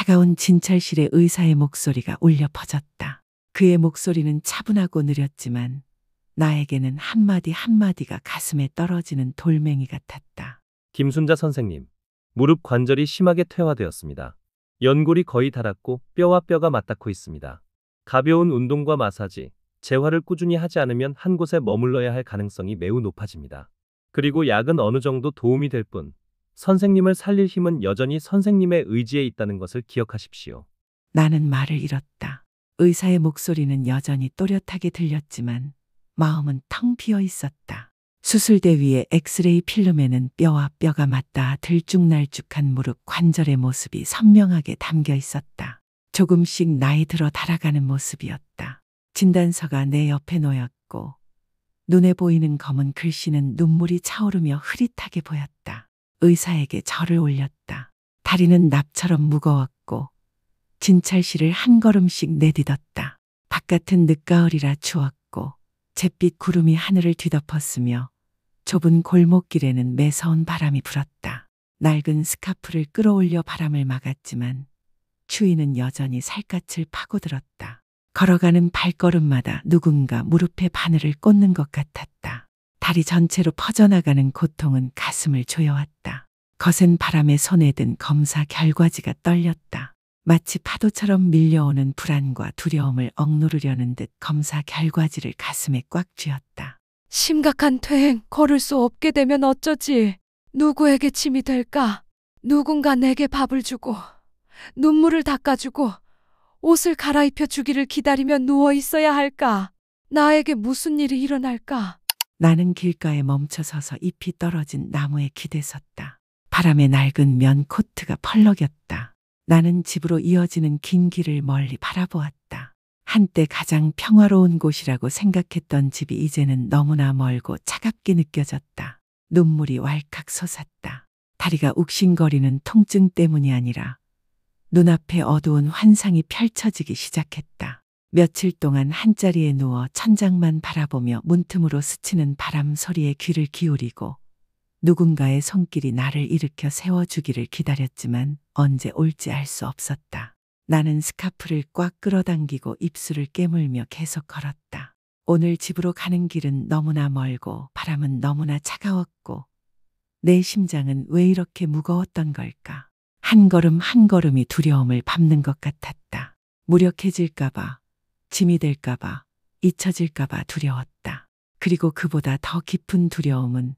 차가운 진찰실의 의사의 목소리가 울려 퍼졌다. 그의 목소리는 차분하고 느렸지만 나에게는 한마디 한마디가 가슴에 떨어지는 돌멩이 같았다. 김순자 선생님, 무릎 관절이 심하게 퇴화되었습니다. 연골이 거의 닳았고 뼈와 뼈가 맞닿고 있습니다. 가벼운 운동과 마사지, 재활을 꾸준히 하지 않으면 한 곳에 머물러야 할 가능성이 매우 높아집니다. 그리고 약은 어느 정도 도움이 될 뿐, 선생님을 살릴 힘은 여전히 선생님의 의지에 있다는 것을 기억하십시오. 나는 말을 잃었다. 의사의 목소리는 여전히 또렷하게 들렸지만 마음은 텅 비어 있었다. 수술대 위에 엑스레이 필름에는 뼈와 뼈가 맞닿아 들쭉날쭉한 무릎 관절의 모습이 선명하게 담겨 있었다. 조금씩 나이 들어 달아가는 모습이었다. 진단서가 내 옆에 놓였고 눈에 보이는 검은 글씨는 눈물이 차오르며 흐릿하게 보였다. 의사에게 절을 올렸다. 다리는 납처럼 무거웠고 진찰실을 한 걸음씩 내딛었다. 바깥은 늦가을이라 추웠고 잿빛 구름이 하늘을 뒤덮었으며 좁은 골목길에는 매서운 바람이 불었다. 낡은 스카프를 끌어올려 바람을 막았지만 추위는 여전히 살갗을 파고들었다. 걸어가는 발걸음마다 누군가 무릎에 바늘을 꽂는 것 같았다. 다리 전체로 퍼져나가는 고통은 가슴을 조여왔다. 거센 바람에 손에 든 검사 결과지가 떨렸다. 마치 파도처럼 밀려오는 불안과 두려움을 억누르려는 듯 검사 결과지를 가슴에 꽉 쥐었다. 심각한 퇴행, 걸을 수 없게 되면 어쩌지? 누구에게 짐이 될까? 누군가 내게 밥을 주고 눈물을 닦아주고 옷을 갈아입혀 주기를 기다리며 누워 있어야 할까? 나에게 무슨 일이 일어날까? 나는 길가에 멈춰서서 잎이 떨어진 나무에 기대섰다. 바람에 낡은 면 코트가 펄럭였다. 나는 집으로 이어지는 긴 길을 멀리 바라보았다. 한때 가장 평화로운 곳이라고 생각했던 집이 이제는 너무나 멀고 차갑게 느껴졌다. 눈물이 왈칵 솟았다. 다리가 욱신거리는 통증 때문이 아니라 눈앞에 어두운 환상이 펼쳐지기 시작했다. 며칠 동안 한자리에 누워 천장만 바라보며 문틈으로 스치는 바람 소리에 귀를 기울이고 누군가의 손길이 나를 일으켜 세워주기를 기다렸지만 언제 올지 알 수 없었다. 나는 스카프를 꽉 끌어당기고 입술을 깨물며 계속 걸었다. 오늘 집으로 가는 길은 너무나 멀고 바람은 너무나 차가웠고 내 심장은 왜 이렇게 무거웠던 걸까? 한 걸음 한 걸음이 두려움을 밟는 것 같았다. 무력해질까봐, 짐이 될까봐, 잊혀질까봐 두려웠다. 그리고 그보다 더 깊은 두려움은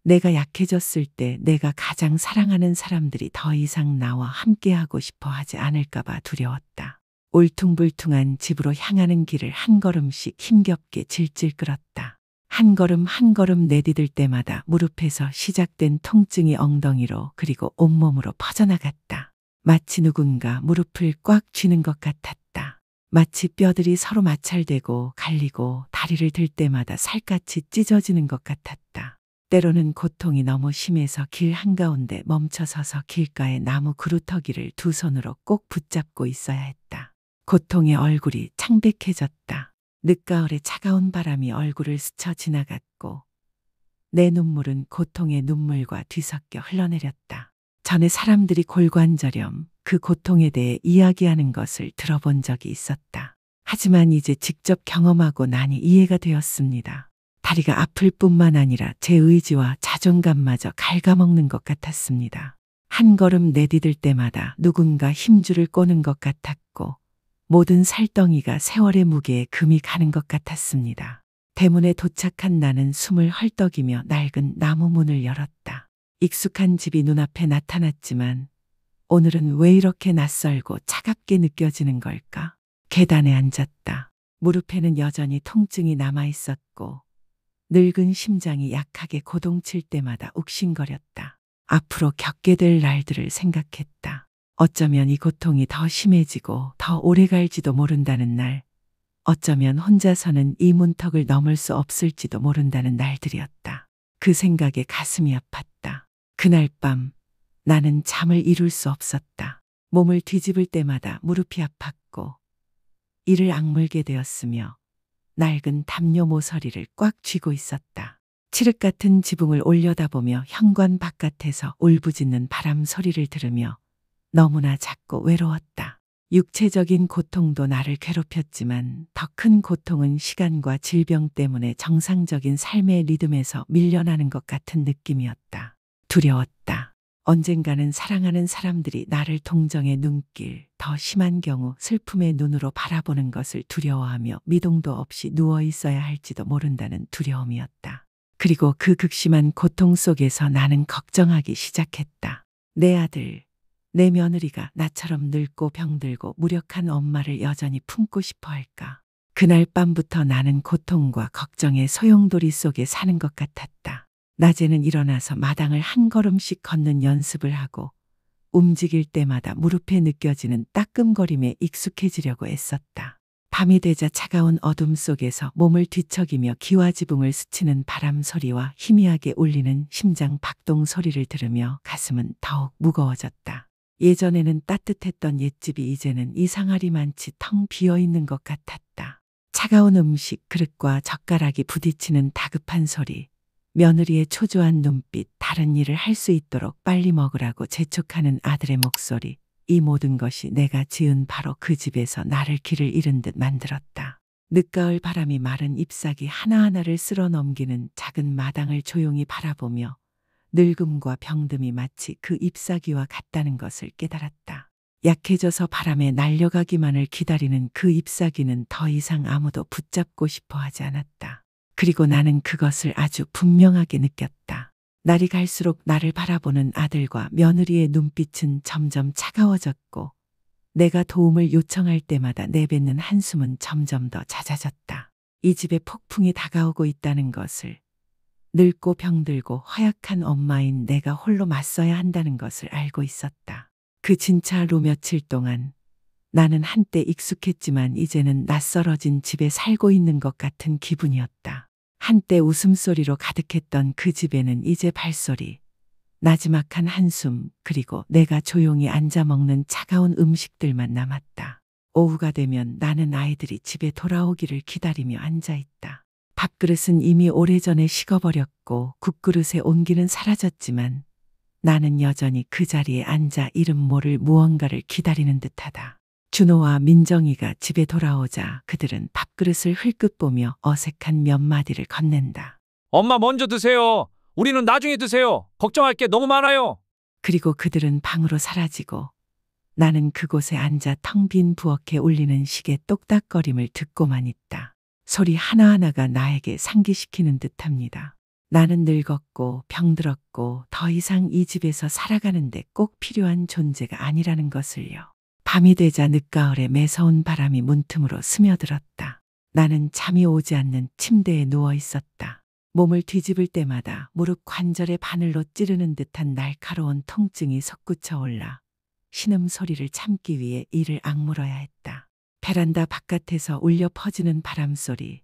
내가 약해졌을 때 내가 가장 사랑하는 사람들이 더 이상 나와 함께하고 싶어 하지 않을까봐 두려웠다. 울퉁불퉁한 집으로 향하는 길을 한 걸음씩 힘겹게 질질 끌었다. 한 걸음 한 걸음 내디딜 때마다 무릎에서 시작된 통증이 엉덩이로 그리고 온몸으로 퍼져나갔다. 마치 누군가 무릎을 꽉 쥐는 것 같았다. 마치 뼈들이 서로 마찰되고 갈리고 다리를 들 때마다 살갗이 찢어지는 것 같았다. 때로는 고통이 너무 심해서 길 한가운데 멈춰서서 길가의 나무 그루터기를 두 손으로 꼭 붙잡고 있어야 했다. 고통의 얼굴이 창백해졌다. 늦가을의 차가운 바람이 얼굴을 스쳐 지나갔고 내 눈물은 고통의 눈물과 뒤섞여 흘러내렸다. 전에 사람들이 골관절염, 그 고통에 대해 이야기하는 것을 들어본 적이 있었다. 하지만 이제 직접 경험하고 나니 이해가 되었습니다. 다리가 아플 뿐만 아니라 제 의지와 자존감마저 갉아먹는 것 같았습니다. 한 걸음 내디딜 때마다 누군가 힘줄을 꼬는 것 같았고 모든 살덩이가 세월의 무게에 금이 가는 것 같았습니다. 대문에 도착한 나는 숨을 헐떡이며 낡은 나무 문을 열었다. 익숙한 집이 눈앞에 나타났지만 오늘은 왜 이렇게 낯설고 차갑게 느껴지는 걸까? 계단에 앉았다. 무릎에는 여전히 통증이 남아있었고 늙은 심장이 약하게 고동칠 때마다 욱신거렸다. 앞으로 겪게 될 날들을 생각했다. 어쩌면 이 고통이 더 심해지고 더 오래 갈지도 모른다는 날, 어쩌면 혼자서는 이 문턱을 넘을 수 없을지도 모른다는 날들이었다. 그 생각에 가슴이 아팠다. 그날 밤 나는 잠을 이룰 수 없었다. 몸을 뒤집을 때마다 무릎이 아팠고 이를 악물게 되었으며 낡은 담요 모서리를 꽉 쥐고 있었다. 칠흑 같은 지붕을 올려다보며 현관 바깥에서 울부짖는 바람 소리를 들으며 너무나 작고 외로웠다. 육체적인 고통도 나를 괴롭혔지만 더 큰 고통은 시간과 질병 때문에 정상적인 삶의 리듬에서 밀려나는 것 같은 느낌이었다. 두려웠다. 언젠가는 사랑하는 사람들이 나를 동정의 눈길, 더 심한 경우 슬픔의 눈으로 바라보는 것을 두려워하며 미동도 없이 누워 있어야 할지도 모른다는 두려움이었다. 그리고 그 극심한 고통 속에서 나는 걱정하기 시작했다. 내 아들, 내 며느리가 나처럼 늙고 병들고 무력한 엄마를 여전히 품고 싶어 할까? 그날 밤부터 나는 고통과 걱정의 소용돌이 속에 사는 것 같았다. 낮에는 일어나서 마당을 한 걸음씩 걷는 연습을 하고 움직일 때마다 무릎에 느껴지는 따끔거림에 익숙해지려고 애썼다. 밤이 되자 차가운 어둠 속에서 몸을 뒤척이며 기와 지붕을 스치는 바람 소리와 희미하게 울리는 심장 박동 소리를 들으며 가슴은 더욱 무거워졌다. 예전에는 따뜻했던 옛집이 이제는 이상하리만치 텅 비어있는 것 같았다. 차가운 음식 그릇과 젓가락이 부딪히는 다급한 소리, 며느리의 초조한 눈빛, 다른 일을 할 수 있도록 빨리 먹으라고 재촉하는 아들의 목소리, 이 모든 것이 내가 지은 바로 그 집에서 나를 길을 잃은 듯 만들었다. 늦가을 바람이 마른 잎사귀 하나하나를 쓸어 넘기는 작은 마당을 조용히 바라보며 늙음과 병듦이 마치 그 잎사귀와 같다는 것을 깨달았다. 약해져서 바람에 날려가기만을 기다리는 그 잎사귀는 더 이상 아무도 붙잡고 싶어 하지 않았다. 그리고 나는 그것을 아주 분명하게 느꼈다. 날이 갈수록 나를 바라보는 아들과 며느리의 눈빛은 점점 차가워졌고 내가 도움을 요청할 때마다 내뱉는 한숨은 점점 더 잦아졌다. 이 집에 폭풍이 다가오고 있다는 것을, 늙고 병들고 허약한 엄마인 내가 홀로 맞서야 한다는 것을 알고 있었다. 그 진짜로 며칠 동안 나는 한때 익숙했지만 이제는 낯설어진 집에 살고 있는 것 같은 기분이었다. 한때 웃음소리로 가득했던 그 집에는 이제 발소리, 나지막한 한숨, 그리고 내가 조용히 앉아 먹는 차가운 음식들만 남았다. 오후가 되면 나는 아이들이 집에 돌아오기를 기다리며 앉아있다. 밥그릇은 이미 오래전에 식어버렸고 국그릇의 온기는 사라졌지만 나는 여전히 그 자리에 앉아 이름 모를 무언가를 기다리는 듯하다. 준호와 민정이가 집에 돌아오자 그들은 밥그릇을 흘끗 보며 어색한 몇 마디를 건넨다. 엄마 먼저 드세요. 우리는 나중에 드세요. 걱정할 게 너무 많아요. 그리고 그들은 방으로 사라지고 나는 그곳에 앉아 텅 빈 부엌에 울리는 시계 똑딱거림을 듣고만 있다. 소리 하나하나가 나에게 상기시키는 듯합니다. 나는 늙었고 병들었고 더 이상 이 집에서 살아가는데 꼭 필요한 존재가 아니라는 것을요. 밤이 되자 늦가을에 매서운 바람이 문틈으로 스며들었다. 나는 잠이 오지 않는 침대에 누워 있었다. 몸을 뒤집을 때마다 무릎 관절에 바늘로 찌르는 듯한 날카로운 통증이 솟구쳐 올라 신음소리를 참기 위해 이를 악물어야 했다. 베란다 바깥에서 울려 퍼지는 바람소리,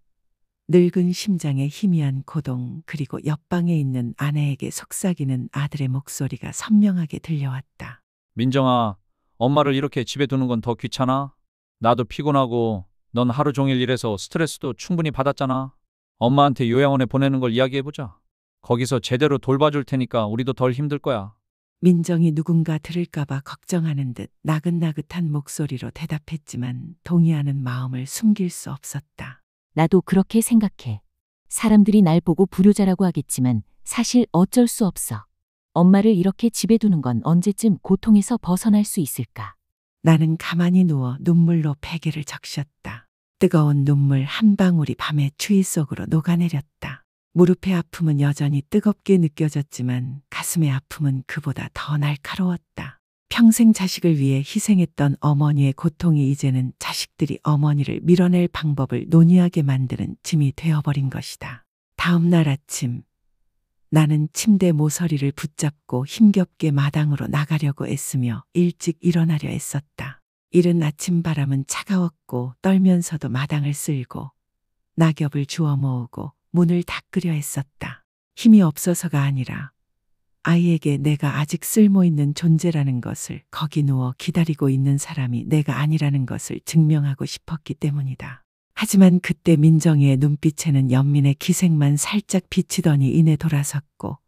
늙은 심장의 희미한 고동, 그리고 옆방에 있는 아내에게 속삭이는 아들의 목소리가 선명하게 들려왔다. 민정아, 엄마를 이렇게 집에 두는 건 더 귀찮아? 나도 피곤하고 넌 하루 종일 일해서 스트레스도 충분히 받았잖아. 엄마한테 요양원에 보내는 걸 이야기해보자. 거기서 제대로 돌봐줄 테니까 우리도 덜 힘들 거야. 민정이 누군가 들을까봐 걱정하는 듯 나긋나긋한 목소리로 대답했지만 동의하는 마음을 숨길 수 없었다. 나도 그렇게 생각해. 사람들이 날 보고 불효자라고 하겠지만 사실 어쩔 수 없어. 엄마를 이렇게 집에 두는 건 언제쯤 고통에서 벗어날 수 있을까? 나는 가만히 누워 눈물로 베개를 적셨다. 뜨거운 눈물 한 방울이 밤의 추위 속으로 녹아내렸다. 무릎의 아픔은 여전히 뜨겁게 느껴졌지만 가슴의 아픔은 그보다 더 날카로웠다. 평생 자식을 위해 희생했던 어머니의 고통이 이제는 자식들이 어머니를 밀어낼 방법을 논의하게 만드는 짐이 되어버린 것이다. 다음 날 아침, 나는 침대 모서리를 붙잡고 힘겹게 마당으로 나가려고 애쓰며 일찍 일어나려 애썼다. 이른 아침 바람은 차가웠고 떨면서도 마당을 쓸고 낙엽을 주워 모으고 문을 닦으려 했었다. 힘이 없어서가 아니라 아이에게 내가 아직 쓸모있는 존재라는 것을, 거기 누워 기다리고 있는 사람이 내가 아니라는 것을 증명하고 싶었기 때문이다. 하지만 그때 민정이의 눈빛에는 연민의 기색만 살짝 비치더니 이내 돌아섰고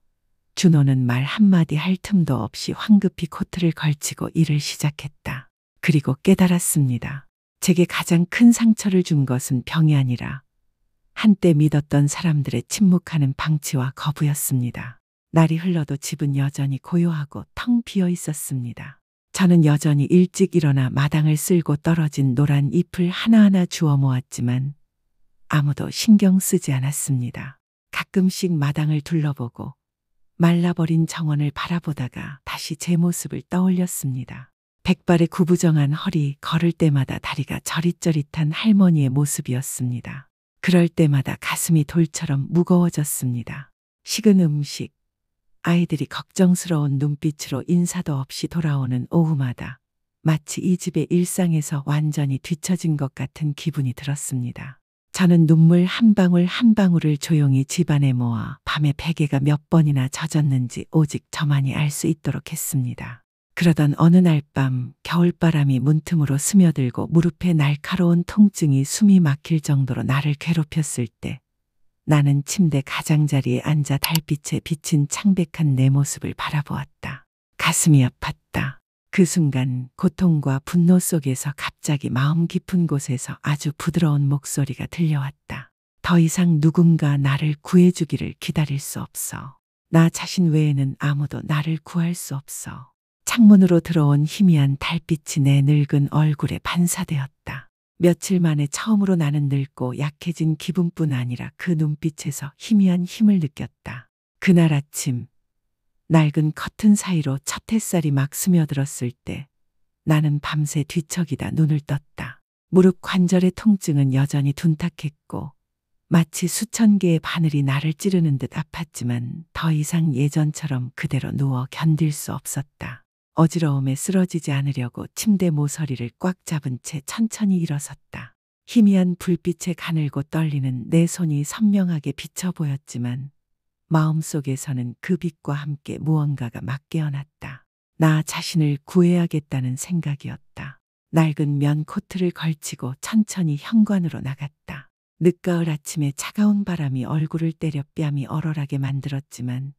준호는 말 한마디 할 틈도 없이 황급히 코트를 걸치고 일을 시작했다. 그리고 깨달았습니다. 제게 가장 큰 상처를 준 것은 병이 아니라 한때 믿었던 사람들의 침묵하는 방치와 거부였습니다. 날이 흘러도 집은 여전히 고요하고 텅 비어 있었습니다. 저는 여전히 일찍 일어나 마당을 쓸고 떨어진 노란 잎을 하나하나 주워 모았지만 아무도 신경 쓰지 않았습니다. 가끔씩 마당을 둘러보고 말라버린 정원을 바라보다가 다시 제 모습을 떠올렸습니다. 백발의 구부정한 허리, 걸을 때마다 다리가 저릿저릿한 할머니의 모습이었습니다. 그럴 때마다 가슴이 돌처럼 무거워졌습니다. 식은 음식, 아이들이 걱정스러운 눈빛으로 인사도 없이 돌아오는 오후마다 마치 이 집의 일상에서 완전히 뒤처진 것 같은 기분이 들었습니다. 저는 눈물 한 방울 한 방울을 조용히 집안에 모아 밤에 베개가 몇 번이나 젖었는지 오직 저만이 알 수 있도록 했습니다. 그러던 어느 날 밤 겨울바람이 문틈으로 스며들고 무릎에 날카로운 통증이 숨이 막힐 정도로 나를 괴롭혔을 때 나는 침대 가장자리에 앉아 달빛에 비친 창백한 내 모습을 바라보았다. 가슴이 아팠다. 그 순간 고통과 분노 속에서 갑자기 마음 깊은 곳에서 아주 부드러운 목소리가 들려왔다. 더 이상 누군가 나를 구해주기를 기다릴 수 없어. 나 자신 외에는 아무도 나를 구할 수 없어. 창문으로 들어온 희미한 달빛이 내 늙은 얼굴에 반사되었다. 며칠 만에 처음으로 나는 늙고 약해진 기분뿐 아니라 그 눈빛에서 희미한 힘을 느꼈다. 그날 아침 낡은 커튼 사이로 첫 햇살이 막 스며들었을 때 나는 밤새 뒤척이다 눈을 떴다. 무릎 관절의 통증은 여전히 둔탁했고 마치 수천 개의 바늘이 나를 찌르는 듯 아팠지만 더 이상 예전처럼 그대로 누워 견딜 수 없었다. 어지러움에 쓰러지지 않으려고 침대 모서리를 꽉 잡은 채 천천히 일어섰다. 희미한 불빛에 가늘고 떨리는 내 손이 선명하게 비쳐 보였지만 마음속에서는 그 빛과 함께 무언가가 막 깨어났다. 나 자신을 구해야겠다는 생각이었다. 낡은 면 코트를 걸치고 천천히 현관으로 나갔다. 늦가을 아침에 차가운 바람이 얼굴을 때려 뺨이 얼얼하게 만들었지만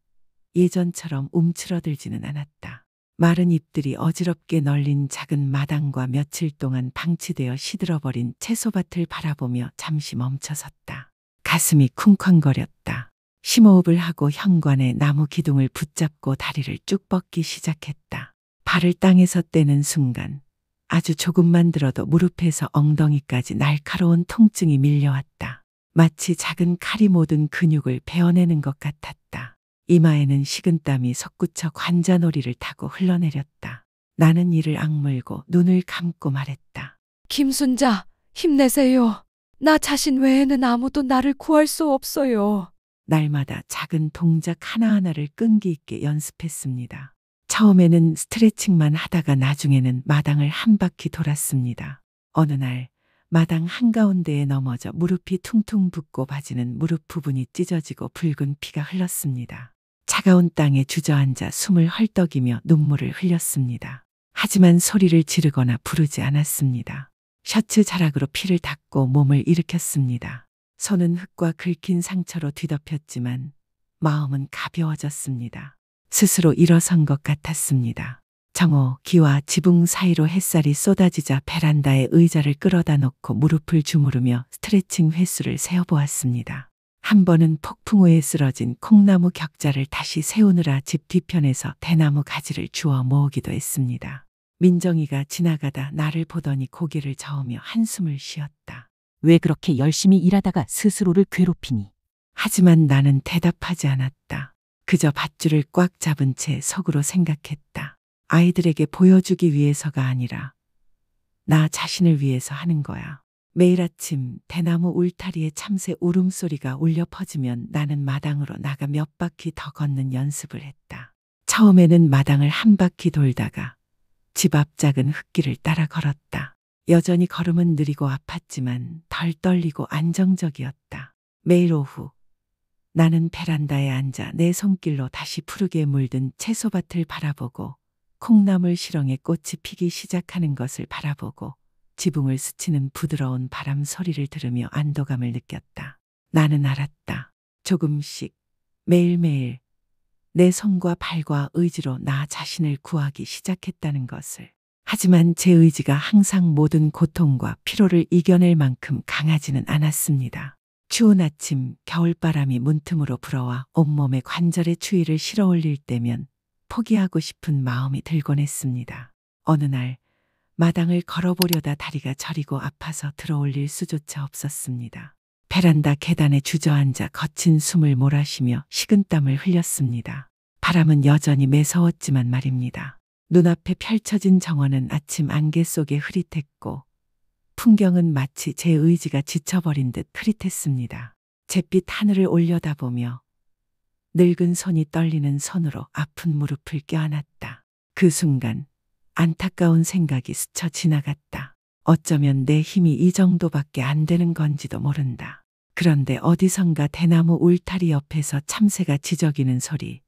예전처럼 움츠러들지는 않았다. 마른 잎들이 어지럽게 널린 작은 마당과 며칠 동안 방치되어 시들어버린 채소밭을 바라보며 잠시 멈춰섰다. 가슴이 쿵쾅거렸다. 심호흡을 하고 현관의 나무 기둥을 붙잡고 다리를 쭉 뻗기 시작했다. 발을 땅에서 떼는 순간 아주 조금만 들어도 무릎에서 엉덩이까지 날카로운 통증이 밀려왔다. 마치 작은 칼이 모든 근육을 베어내는 것 같았다. 이마에는 식은땀이 솟구쳐 관자놀이를 타고 흘러내렸다. 나는 이를 악물고 눈을 감고 말했다. 김순자, 힘내세요. 나 자신 외에는 아무도 나를 구할 수 없어요. 날마다 작은 동작 하나하나를 끈기 있게 연습했습니다. 처음에는 스트레칭만 하다가 나중에는 마당을 한 바퀴 돌았습니다. 어느 날 마당 한가운데에 넘어져 무릎이 퉁퉁 붓고 바지는 무릎 부분이 찢어지고 붉은 피가 흘렀습니다. 차가운 땅에 주저앉아 숨을 헐떡이며 눈물을 흘렸습니다. 하지만 소리를 지르거나 부르지 않았습니다. 셔츠 자락으로 피를 닦고 몸을 일으켰습니다. 손은 흙과 긁힌 상처로 뒤덮였지만 마음은 가벼워졌습니다. 스스로 일어선 것 같았습니다. 정오, 기와 지붕 사이로 햇살이 쏟아지자 베란다에 의자를 끌어다 놓고 무릎을 주무르며 스트레칭 횟수를 세어보았습니다. 한 번은 폭풍 우에 쓰러진 콩나무 격자를 다시 세우느라 집 뒤편에서 대나무 가지를 주워 모으기도 했습니다. 민정이가 지나가다 나를 보더니 고개를 저으며 한숨을 쉬었다. 왜 그렇게 열심히 일하다가 스스로를 괴롭히니? 하지만 나는 대답하지 않았다. 그저 밧줄을 꽉 잡은 채 속으로 생각했다. 아이들에게 보여주기 위해서가 아니라 나 자신을 위해서 하는 거야. 매일 아침 대나무 울타리에 참새 울음소리가 울려 퍼지면 나는 마당으로 나가 몇 바퀴 더 걷는 연습을 했다. 처음에는 마당을 한 바퀴 돌다가 집 앞 작은 흙길을 따라 걸었다. 여전히 걸음은 느리고 아팠지만 덜 떨리고 안정적이었다. 매일 오후 나는 베란다에 앉아 내 손길로 다시 푸르게 물든 채소밭을 바라보고 콩나물 시렁에 꽃이 피기 시작하는 것을 바라보고 지붕을 스치는 부드러운 바람 소리를 들으며 안도감을 느꼈다. 나는 알았다. 조금씩 매일매일 내 손과 발과 의지로 나 자신을 구하기 시작했다는 것을. 하지만 제 의지가 항상 모든 고통과 피로를 이겨낼 만큼 강하지는 않았습니다. 추운 아침 겨울바람이 문틈으로 불어와 온몸에 관절의 추위를 실어 올릴 때면 포기하고 싶은 마음이 들곤 했습니다. 어느 날 마당을 걸어보려다 다리가 저리고 아파서 들어올릴 수조차 없었습니다. 베란다 계단에 주저앉아 거친 숨을 몰아쉬며 식은땀을 흘렸습니다. 바람은 여전히 매서웠지만 말입니다. 눈앞에 펼쳐진 정원은 아침 안개 속에 흐릿했고 풍경은 마치 제 의지가 지쳐버린 듯 흐릿했습니다. 잿빛 하늘을 올려다보며 늙은 손이 떨리는 손으로 아픈 무릎을 껴안았다. 그 순간 안타까운 생각이 스쳐 지나갔다. 어쩌면 내 힘이 이 정도밖에 안 되는 건지도 모른다. 그런데 어디선가 대나무 울타리 옆에서 참새가 지저귀는 소리,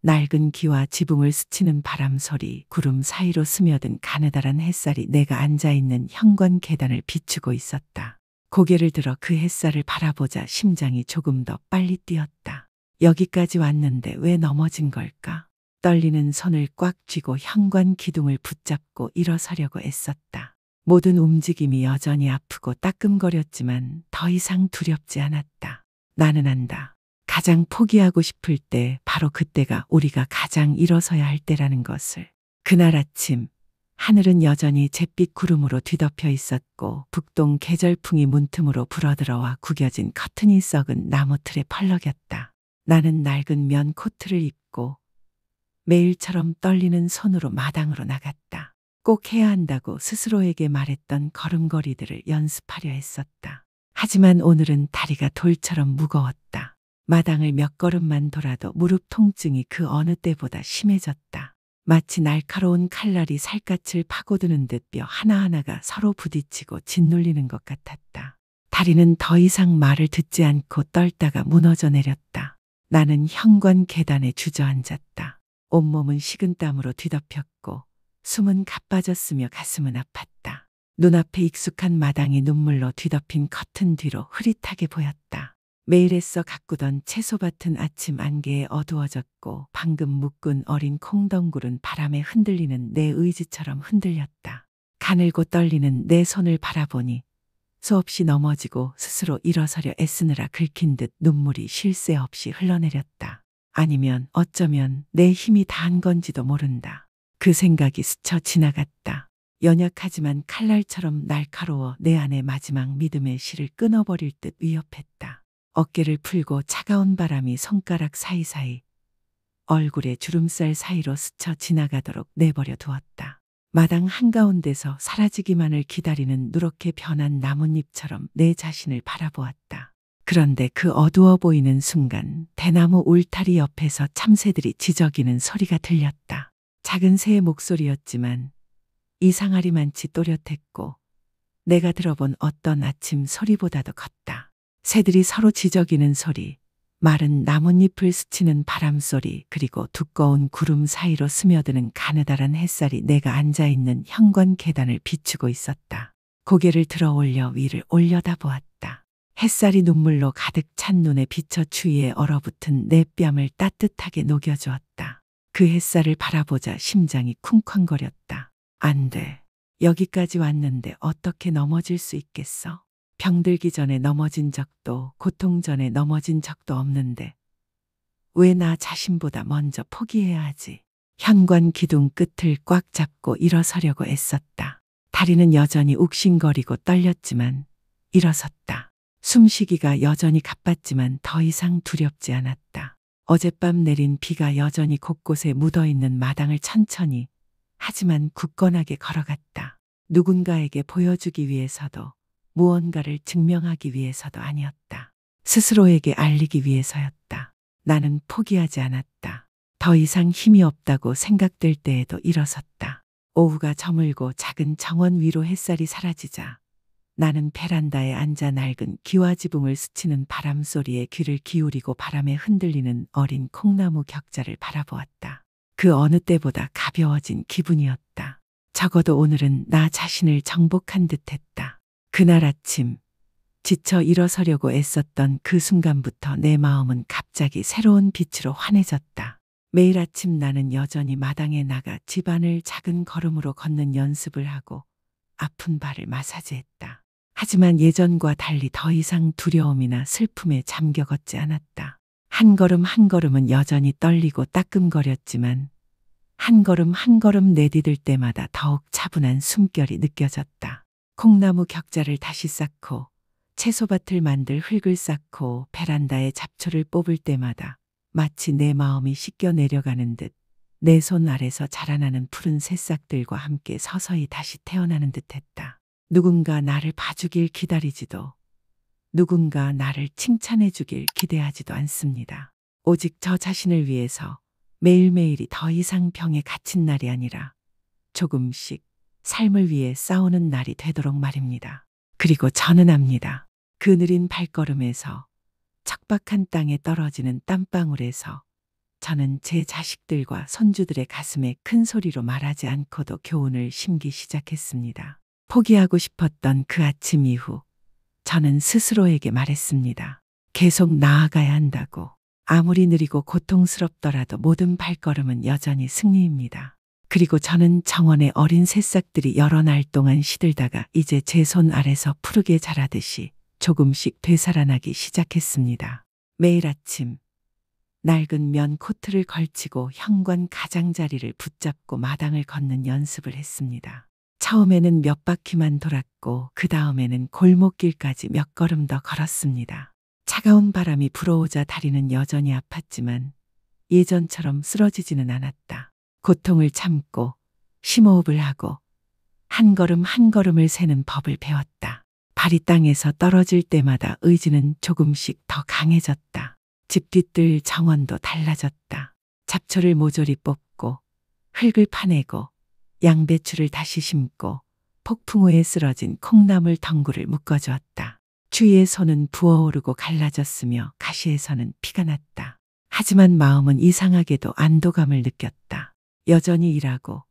낡은 기와 지붕을 스치는 바람 소리, 구름 사이로 스며든 가느다란 햇살이 내가 앉아있는 현관 계단을 비추고 있었다. 고개를 들어 그 햇살을 바라보자 심장이 조금 더 빨리 뛰었다. 여기까지 왔는데 왜 넘어진 걸까? 떨리는 손을 꽉 쥐고 현관 기둥을 붙잡고 일어서려고 애썼다. 모든 움직임이 여전히 아프고 따끔거렸지만 더 이상 두렵지 않았다. 나는 안다. 가장 포기하고 싶을 때 바로 그때가 우리가 가장 일어서야 할 때라는 것을. 그날 아침 하늘은 여전히 잿빛 구름으로 뒤덮여 있었고 북동 계절풍이 문틈으로 불어들어와 구겨진 커튼이 썩은 나무 틀에 펄럭였다. 나는 낡은 면 코트를 입고 매일처럼 떨리는 손으로 마당으로 나갔다. 꼭 해야 한다고 스스로에게 말했던 걸음걸이들을 연습하려 했었다. 하지만 오늘은 다리가 돌처럼 무거웠다. 마당을 몇 걸음만 돌아도 무릎 통증이 그 어느 때보다 심해졌다. 마치 날카로운 칼날이 살갗을 파고드는 듯 뼈 하나하나가 서로 부딪히고 짓눌리는 것 같았다. 다리는 더 이상 말을 듣지 않고 떨다가 무너져 내렸다. 나는 현관 계단에 주저앉았다. 온몸은 식은땀으로 뒤덮였고 숨은 가빠졌으며 가슴은 아팠다. 눈앞에 익숙한 마당이 눈물로 뒤덮인 커튼 뒤로 흐릿하게 보였다. 매일 애써 가꾸던 채소밭은 아침 안개에 어두워졌고 방금 묶은 어린 콩덩굴은 바람에 흔들리는 내 의지처럼 흔들렸다. 가늘고 떨리는 내 손을 바라보니 수없이 넘어지고 스스로 일어서려 애쓰느라 긁힌 듯 눈물이 쉴 새 없이 흘러내렸다. 아니면 어쩌면 내 힘이 다한 건지도 모른다. 그 생각이 스쳐 지나갔다. 연약하지만 칼날처럼 날카로워 내 안의 마지막 믿음의 실을 끊어버릴 듯 위협했다. 어깨를 풀고 차가운 바람이 손가락 사이사이 얼굴의 주름살 사이로 스쳐 지나가도록 내버려 두었다. 마당 한가운데서 사라지기만을 기다리는 누렇게 변한 나뭇잎처럼 내 자신을 바라보았다. 그런데 그 어두워 보이는 순간 대나무 울타리 옆에서 참새들이 지저귀는 소리가 들렸다. 작은 새의 목소리였지만 이상하리만치 또렷했고 내가 들어본 어떤 아침 소리보다도 컸다. 새들이 서로 지저귀는 소리, 마른 나뭇잎을 스치는 바람 소리, 그리고 두꺼운 구름 사이로 스며드는 가느다란 햇살이 내가 앉아있는 현관 계단을 비추고 있었다. 고개를 들어 올려 위를 올려다보았다. 햇살이 눈물로 가득 찬 눈에 비쳐 추위에 얼어붙은 내 뺨을 따뜻하게 녹여주었다. 그 햇살을 바라보자 심장이 쿵쾅거렸다. 안 돼. 여기까지 왔는데 어떻게 넘어질 수 있겠어? 병들기 전에 넘어진 적도 고통 전에 넘어진 적도 없는데 왜 나 자신보다 먼저 포기해야 하지? 현관 기둥 끝을 꽉 잡고 일어서려고 애썼다. 다리는 여전히 욱신거리고 떨렸지만 일어섰다. 숨쉬기가 여전히 가빴지만 더 이상 두렵지 않았다. 어젯밤 내린 비가 여전히 곳곳에 묻어있는 마당을 천천히 하지만 굳건하게 걸어갔다. 누군가에게 보여주기 위해서도 무언가를 증명하기 위해서도 아니었다. 스스로에게 알리기 위해서였다. 나는 포기하지 않았다. 더 이상 힘이 없다고 생각될 때에도 일어섰다. 오후가 저물고 작은 정원 위로 햇살이 사라지자 나는 베란다에 앉아 낡은 기와 지붕을 스치는 바람 소리에 귀를 기울이고 바람에 흔들리는 어린 콩나무 격자를 바라보았다. 그 어느 때보다 가벼워진 기분이었다. 적어도 오늘은 나 자신을 정복한 듯했다. 그날 아침 지쳐 일어서려고 애썼던 그 순간부터 내 마음은 갑자기 새로운 빛으로 환해졌다. 매일 아침 나는 여전히 마당에 나가 집안을 작은 걸음으로 걷는 연습을 하고 아픈 발을 마사지했다. 하지만 예전과 달리 더 이상 두려움이나 슬픔에 잠겨 걷지 않았다. 한 걸음 한 걸음은 여전히 떨리고 따끔거렸지만 한 걸음 한 걸음 내디딜 때마다 더욱 차분한 숨결이 느껴졌다. 콩나무 격자를 다시 쌓고 채소밭을 만들 흙을 쌓고 베란다에 잡초를 뽑을 때마다 마치 내 마음이 씻겨 내려가는 듯 내 손 아래서 자라나는 푸른 새싹들과 함께 서서히 다시 태어나는 듯했다. 누군가 나를 봐주길 기다리지도 누군가 나를 칭찬해 주길 기대하지도 않습니다. 오직 저 자신을 위해서 매일매일이 더 이상 병에 갇힌 날이 아니라 조금씩 삶을 위해 싸우는 날이 되도록 말입니다. 그리고 저는 압니다. 그 느린 발걸음에서 척박한 땅에 떨어지는 땀방울에서 저는 제 자식들과 손주들의 가슴에 큰 소리로 말하지 않고도 교훈을 심기 시작했습니다. 포기하고 싶었던 그 아침 이후 저는 스스로에게 말했습니다. 계속 나아가야 한다고. 아무리 느리고 고통스럽더라도 모든 발걸음은 여전히 승리입니다. 그리고 저는 정원의 어린 새싹들이 여러 날 동안 시들다가 이제 제 손 아래서 푸르게 자라듯이 조금씩 되살아나기 시작했습니다. 매일 아침 낡은 면 코트를 걸치고 현관 가장자리를 붙잡고 마당을 걷는 연습을 했습니다. 처음에는 몇 바퀴만 돌았고 그 다음에는 골목길까지 몇 걸음 더 걸었습니다. 차가운 바람이 불어오자 다리는 여전히 아팠지만 예전처럼 쓰러지지는 않았다. 고통을 참고 심호흡을 하고 한 걸음 한 걸음을 세는 법을 배웠다. 발이 땅에서 떨어질 때마다 의지는 조금씩 더 강해졌다. 집 뒤뜰 정원도 달라졌다. 잡초를 모조리 뽑고 흙을 파내고 양배추를 다시 심고 폭풍 후에 쓰러진 콩나물 덩굴을 묶어주었다. 주위의 손은 부어오르고 갈라졌으며 가시에서는 피가 났다. 하지만 마음은 이상하게도 안도감을 느꼈다. 여전히 일하고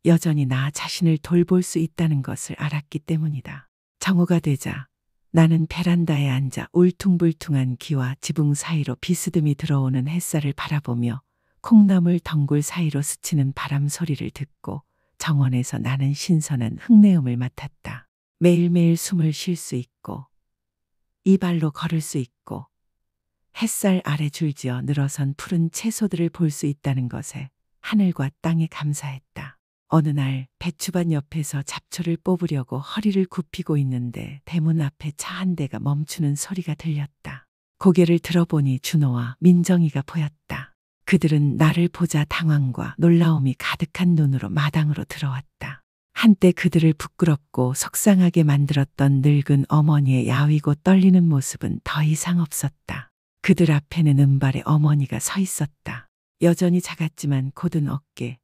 여전히 나 자신을 돌볼 수 있다는 것을 알았기 때문이다. 정오가 되자 나는 베란다에 앉아 울퉁불퉁한 기와 지붕 사이로 비스듬히 들어오는 햇살을 바라보며 콩나물 덩굴 사이로 스치는 바람 소리를 듣고 정원에서 나는 신선한 흙내음을 맡았다. 매일매일 숨을 쉴 수 있고 이 발로 걸을 수 있고 햇살 아래 줄지어 늘어선 푸른 채소들을 볼 수 있다는 것에 하늘과 땅에 감사했다. 어느 날 배추밭 옆에서 잡초를 뽑으려고 허리를 굽히고 있는데 대문 앞에 차 한 대가 멈추는 소리가 들렸다. 고개를 들어보니 준호와 민정이가 보였다. 그들은 나를 보자 당황과 놀라움이 가득한 눈으로 마당으로 들어왔다. 한때 그들을 부끄럽고 속상하게 만들었던 늙은 어머니의 야위고 떨리는 모습은 더 이상 없었다. 그들 앞에는 은발의 어머니가 서 있었다. 여전히 작았지만 곧은 어깨,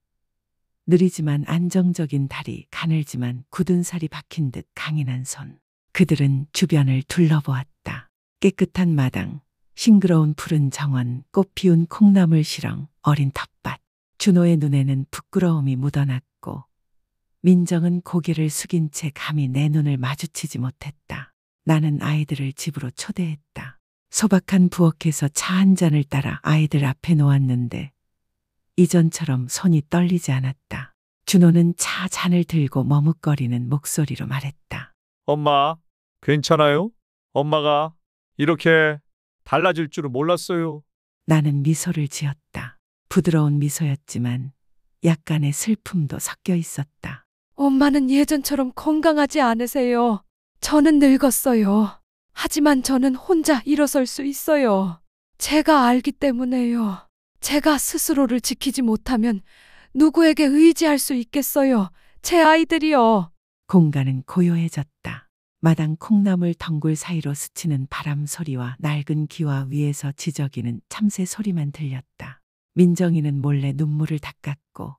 느리지만 안정적인 다리, 가늘지만 굳은 살이 박힌 듯 강인한 손. 그들은 주변을 둘러보았다. 깨끗한 마당, 싱그러운 푸른 정원, 꽃 피운 콩나물 시렁, 어린 텃밭. 준호의 눈에는 부끄러움이 묻어났고 민정은 고개를 숙인 채 감히 내 눈을 마주치지 못했다. 나는 아이들을 집으로 초대했다. 소박한 부엌에서 차 한 잔을 따라 아이들 앞에 놓았는데 이전처럼 손이 떨리지 않았다. 준호는 차 잔을 들고 머뭇거리는 목소리로 말했다. 엄마, 괜찮아요? 엄마가 이렇게 달라질 줄은 몰랐어요. 나는 미소를 지었다. 부드러운 미소였지만 약간의 슬픔도 섞여 있었다. 엄마는 예전처럼 건강하지 않으세요. 저는 늙었어요. 하지만 저는 혼자 일어설 수 있어요. 제가 알기 때문에요. 제가 스스로를 지키지 못하면 누구에게 의지할 수 있겠어요. 제 아이들이요. 공간은 고요해졌다. 마당 콩나물 덩굴 사이로 스치는 바람 소리와 낡은 기와 위에서 지저귀는 참새 소리만 들렸다. 민정이는 몰래 눈물을 닦았고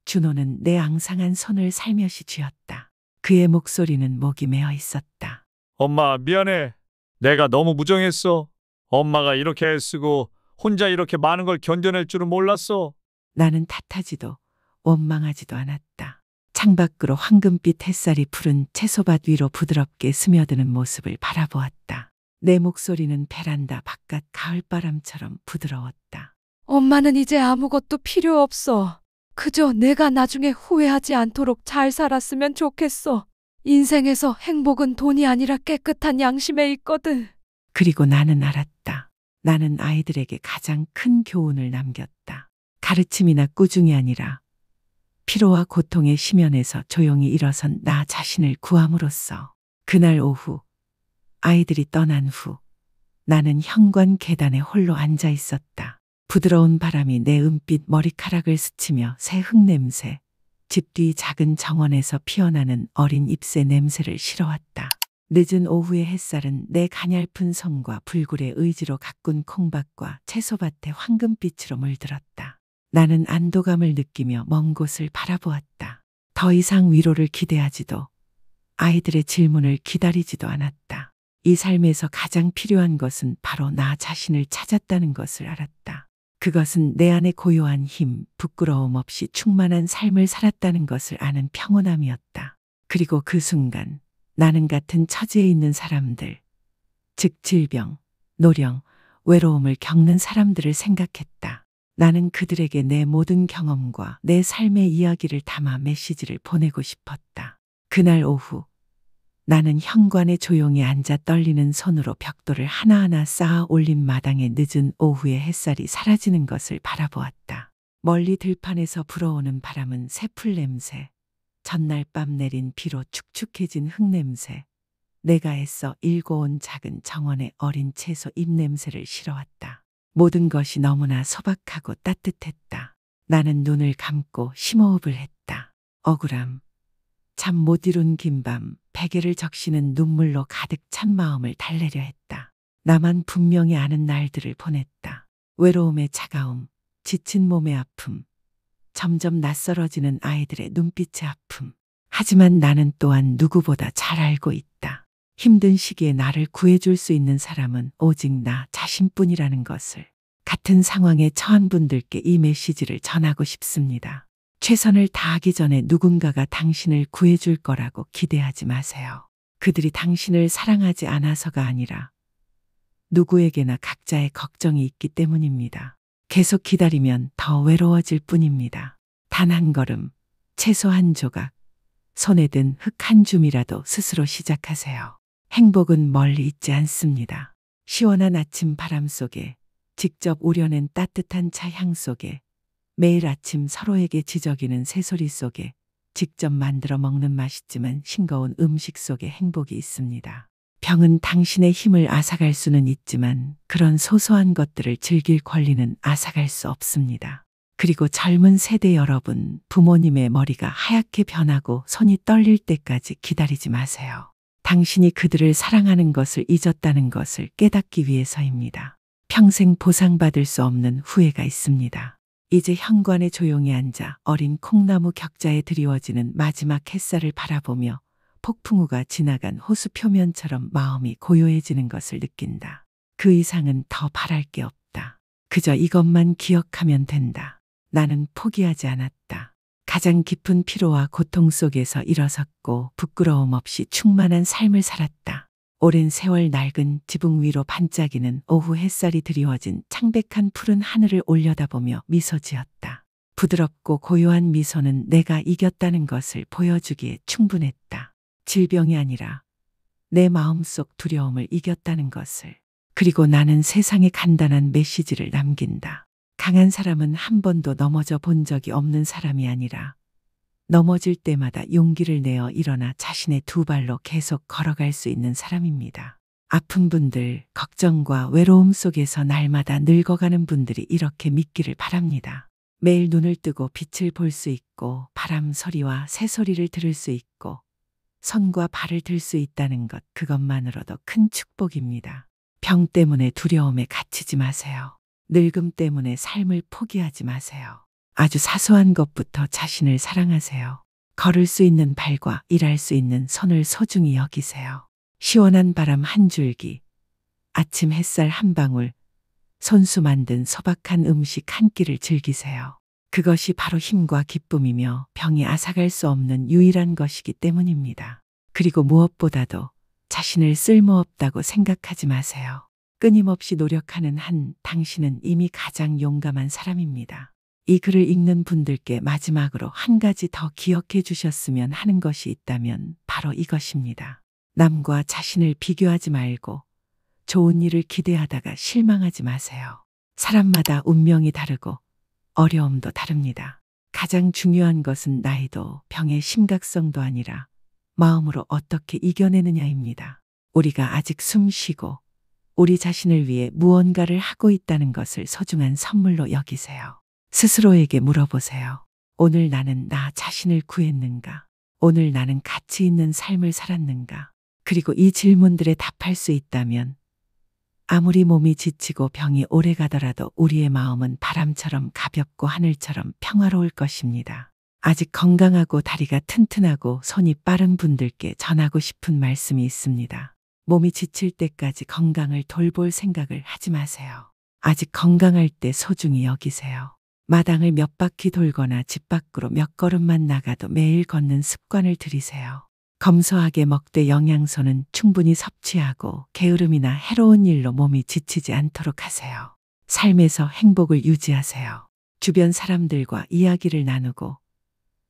준호는 내 앙상한 손을 살며시 쥐었다. 그의 목소리는 목이 메어 있었다. 엄마, 미안해. 내가 너무 무정했어. 엄마가 이렇게 애쓰고 혼자 이렇게 많은 걸 견뎌낼 줄은 몰랐어. 나는 탓하지도 원망하지도 않았다. 창밖으로 황금빛 햇살이 푸른 채소밭 위로 부드럽게 스며드는 모습을 바라보았다. 내 목소리는 베란다 바깥 가을바람처럼 부드러웠다. 엄마는 이제 아무것도 필요 없어. 그저 내가 나중에 후회하지 않도록 잘 살았으면 좋겠어. 인생에서 행복은 돈이 아니라 깨끗한 양심에 있거든. 그리고 나는 알았다. 나는 아이들에게 가장 큰 교훈을 남겼다. 가르침이나 꾸중이 아니라 피로와 고통의 심연에서 조용히 일어선 나 자신을 구함으로써. 그날 오후 아이들이 떠난 후 나는 현관 계단에 홀로 앉아 있었다. 부드러운 바람이 내 은빛 머리카락을 스치며 새 흙냄새, 집 뒤 작은 정원에서 피어나는 어린 잎새 냄새를 실어왔다. 늦은 오후의 햇살은 내 가냘픈 손과 불굴의 의지로 가꾼 콩밭과 채소밭의 황금빛으로 물들었다. 나는 안도감을 느끼며 먼 곳을 바라보았다. 더 이상 위로를 기대하지도 아이들의 질문을 기다리지도 않았다. 이 삶에서 가장 필요한 것은 바로 나 자신을 찾았다는 것을 알았다. 그것은 내 안의 고요한 힘, 부끄러움 없이 충만한 삶을 살았다는 것을 아는 평온함이었다. 그리고 그 순간 나는 같은 처지에 있는 사람들, 즉 질병, 노령, 외로움을 겪는 사람들을 생각했다. 나는 그들에게 내 모든 경험과 내 삶의 이야기를 담아 메시지를 보내고 싶었다. 그날 오후 나는 현관에 조용히 앉아 떨리는 손으로 벽돌을 하나하나 쌓아 올린 마당에 늦은 오후의 햇살이 사라지는 것을 바라보았다. 멀리 들판에서 불어오는 바람은 새풀 냄새, 전날 밤 내린 비로 축축해진 흙냄새, 내가 애써 일궈온 작은 정원의 어린 채소 잎냄새를 실어왔다. 모든 것이 너무나 소박하고 따뜻했다. 나는 눈을 감고 심호흡을 했다. 억울함, 잠 못 이룬 긴 밤, 베개를 적시는 눈물로 가득 찬 마음을 달래려 했다. 나만 분명히 아는 날들을 보냈다. 외로움의 차가움, 지친 몸의 아픔, 점점 낯설어지는 아이들의 눈빛의 아픔. 하지만 나는 또한 누구보다 잘 알고 있다. 힘든 시기에 나를 구해줄 수 있는 사람은 오직 나 자신뿐이라는 것을. 같은 상황에 처한 분들께 이 메시지를 전하고 싶습니다. 최선을 다하기 전에 누군가가 당신을 구해줄 거라고 기대하지 마세요. 그들이 당신을 사랑하지 않아서가 아니라 누구에게나 각자의 걱정이 있기 때문입니다. 계속 기다리면 더 외로워질 뿐입니다. 단 한 걸음, 채소 한 조각, 손에 든 흙 한 줌이라도 스스로 시작하세요. 행복은 멀리 있지 않습니다. 시원한 아침 바람 속에, 직접 우려낸 따뜻한 차 향 속에, 매일 아침 서로에게 지저귀는 새소리 속에, 직접 만들어 먹는 맛있지만 싱거운 음식 속에 행복이 있습니다. 병은 당신의 힘을 앗아갈 수는 있지만 그런 소소한 것들을 즐길 권리는 앗아갈 수 없습니다. 그리고 젊은 세대 여러분, 부모님의 머리가 하얗게 변하고 손이 떨릴 때까지 기다리지 마세요. 당신이 그들을 사랑하는 것을 잊었다는 것을 깨닫기 위해서입니다. 평생 보상받을 수 없는 후회가 있습니다. 이제 현관에 조용히 앉아 어린 콩나무 격자에 드리워지는 마지막 햇살을 바라보며 폭풍우가 지나간 호수 표면처럼 마음이 고요해지는 것을 느낀다. 그 이상은 더 바랄 게 없다. 그저 이것만 기억하면 된다. 나는 포기하지 않았다. 가장 깊은 피로와 고통 속에서 일어섰고 부끄러움 없이 충만한 삶을 살았다. 오랜 세월 낡은 지붕 위로 반짝이는 오후 햇살이 드리워진 창백한 푸른 하늘을 올려다보며 미소 지었다. 부드럽고 고요한 미소는 내가 이겼다는 것을 보여주기에 충분했다. 질병이 아니라 내 마음속 두려움을 이겼다는 것을. 그리고 나는 세상에 간단한 메시지를 남긴다. 강한 사람은 한 번도 넘어져 본 적이 없는 사람이 아니라 넘어질 때마다 용기를 내어 일어나 자신의 두 발로 계속 걸어갈 수 있는 사람입니다. 아픈 분들, 걱정과 외로움 속에서 날마다 늙어가는 분들이 이렇게 믿기를 바랍니다. 매일 눈을 뜨고 빛을 볼 수 있고 바람 소리와 새 소리를 들을 수 있고 손과 발을 들 수 있다는 것, 그것만으로도 큰 축복입니다. 병 때문에 두려움에 갇히지 마세요. 늙음 때문에 삶을 포기하지 마세요. 아주 사소한 것부터 자신을 사랑하세요. 걸을 수 있는 발과 일할 수 있는 손을 소중히 여기세요. 시원한 바람 한 줄기, 아침 햇살 한 방울, 손수 만든 소박한 음식 한 끼를 즐기세요. 그것이 바로 힘과 기쁨이며 병이 앗아갈 수 없는 유일한 것이기 때문입니다. 그리고 무엇보다도 자신을 쓸모없다고 생각하지 마세요. 끊임없이 노력하는 당신은 이미 가장 용감한 사람입니다. 이 글을 읽는 분들께 마지막으로 한 가지 더 기억해 주셨으면 하는 것이 있다면 바로 이것입니다. 남과 자신을 비교하지 말고 좋은 일을 기대하다가 실망하지 마세요. 사람마다 운명이 다르고 어려움도 다릅니다. 가장 중요한 것은 나이도 병의 심각성도 아니라 마음으로 어떻게 이겨내느냐입니다. 우리가 아직 숨 쉬고 우리 자신을 위해 무언가를 하고 있다는 것을 소중한 선물로 여기세요. 스스로에게 물어보세요. 오늘 나는 나 자신을 구했는가? 오늘 나는 가치 있는 삶을 살았는가? 그리고 이 질문들에 답할 수 있다면 아무리 몸이 지치고 병이 오래 가더라도 우리의 마음은 바람처럼 가볍고 하늘처럼 평화로울 것입니다. 아직 건강하고 다리가 튼튼하고 손이 빠른 분들께 전하고 싶은 말씀이 있습니다. 몸이 지칠 때까지 건강을 돌볼 생각을 하지 마세요. 아직 건강할 때 소중히 여기세요. 마당을 몇 바퀴 돌거나 집 밖으로 몇 걸음만 나가도 매일 걷는 습관을 들이세요. 검소하게 먹되 영양소는 충분히 섭취하고 게으름이나 해로운 일로 몸이 지치지 않도록 하세요. 삶에서 행복을 유지하세요. 주변 사람들과 이야기를 나누고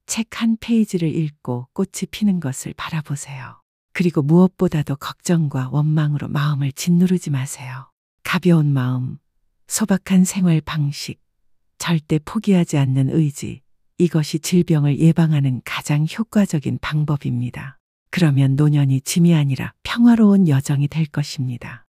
책 한 페이지를 읽고 꽃이 피는 것을 바라보세요. 그리고 무엇보다도 걱정과 원망으로 마음을 짓누르지 마세요. 가벼운 마음, 소박한 생활 방식, 절대 포기하지 않는 의지, 이것이 질병을 예방하는 가장 효과적인 방법입니다. 그러면 노년이 짐이 아니라 평화로운 여정이 될 것입니다.